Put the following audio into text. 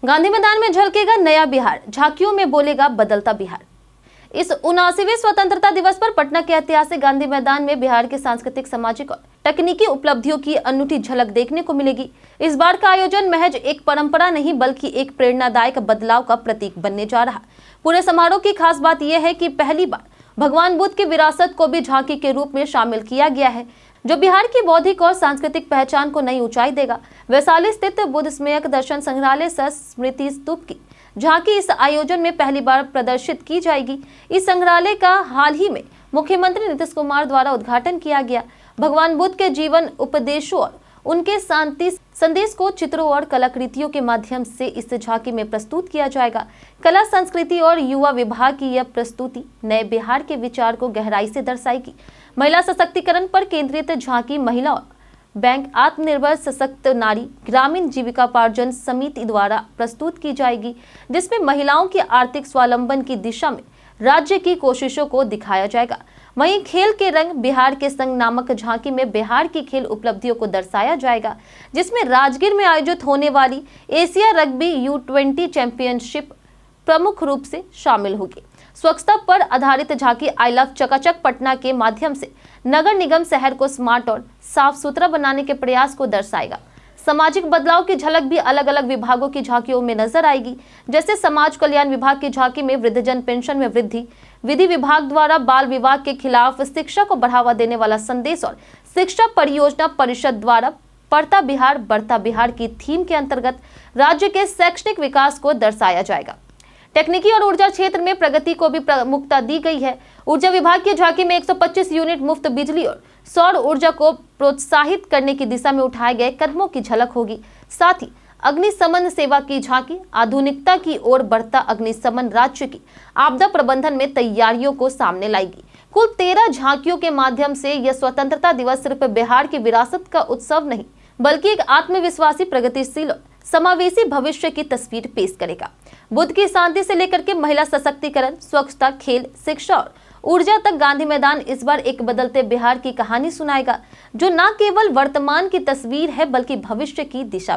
गांधी मैदान में झलकेगा नया बिहार, झांकियों में बोलेगा बदलता बिहार। इस 79वें स्वतंत्रता दिवस पर पटना के ऐतिहासिक गांधी मैदान में बिहार के सांस्कृतिक, सामाजिक और तकनीकी उपलब्धियों की अनूठी झलक देखने को मिलेगी। इस बार का आयोजन महज एक परंपरा नहीं बल्कि एक प्रेरणादायक बदलाव का प्रतीक बनने जा रहा। पूरे समारोह की खास बात यह है कि पहली बार भगवान बुद्ध की विरासत को भी झांकी के रूप में शामिल किया गया है, जो बिहार की बौद्धिक और सांस्कृतिक पहचान को नई ऊंचाई देगा। वैशाली स्थित बुद्ध स्मारक दर्शन संग्रहालय सह स्मृति स्तूप की झांकी इस आयोजन में पहली बार प्रदर्शित की जाएगी। इस संग्रहालय का हाल ही में मुख्यमंत्री नीतीश कुमार द्वारा उद्घाटन किया गया। भगवान बुद्ध के जीवन, उपदेशों और उनके शांति संदेश को चित्रों और कलाकृतियों के माध्यम से इस झांकी में प्रस्तुत किया जाएगा। कला, संस्कृति और युवा विभाग की यह प्रस्तुति नए बिहार के विचार को गहराई से दर्शाएगी। महिला सशक्तिकरण पर केंद्रित झांकी महिला और बैंक, आत्मनिर्भर सशक्त नारी, ग्रामीण जीविकापार्जन समिति द्वारा प्रस्तुत की जाएगी, जिसमें महिलाओं की आर्थिक स्वावलंबन की दिशा में राज्य की कोशिशों को दिखाया जाएगा। वहीं खेल के रंग बिहार के संग नामक झांकी में बिहार की खेल उपलब्धियों को दर्शाया जाएगा, जिसमें राजगीर में आयोजित होने वाली एशिया रग्बी U20 चैंपियनशिप प्रमुख रूप से शामिल होगी। स्वच्छता पर आधारित झांकी आई लव चकाचक पटना के माध्यम से नगर निगम शहर को स्मार्ट और साफ सुथरा बनाने के प्रयास को दर्शाएगा। सामाजिक बदलाव की झलक भी अलग अलग विभागों की झांकियों में नजर आएगी, जैसे समाज कल्याण विभाग की झांकी में वृद्धजन पेंशन में वृद्धि, विधि विभाग द्वारा बाल विवाह के खिलाफ शिक्षा को बढ़ावा देने वाला संदेश और शिक्षा परियोजना परिषद द्वारा पढ़ता बिहार बढ़ता बिहार की थीम के अंतर्गत राज्य के शैक्षणिक विकास को दर्शाया जाएगा। तकनीकी और ऊर्जा क्षेत्र में प्रगति को भी प्रमुखता दी गई है। ऊर्जा विभाग की झांकी में 125 यूनिट मुफ्त बिजली और सौर ऊर्जा को प्रोत्साहित करने की दिशा में उठाए गए कदमों की झलक होगी। साथ ही अग्निशमन सेवा की झांकी आधुनिकता की ओर बढ़ता अग्निशमन राज्य की आपदा प्रबंधन में तैयारियों को सामने लाएगी। कुल 13 झांकियों के माध्यम से यह स्वतंत्रता दिवस सिर्फ बिहार की विरासत का उत्सव नहीं बल्कि एक आत्मविश्वासी, प्रगतिशील और समावेशी भविष्य की तस्वीर पेश करेगा। बुद्ध की शांति से लेकर के महिला सशक्तिकरण, स्वच्छता, खेल, शिक्षा और ऊर्जा तक गांधी मैदान इस बार एक बदलते बिहार की कहानी सुनाएगा, जो न केवल वर्तमान की तस्वीर है बल्कि भविष्य की दिशा भी।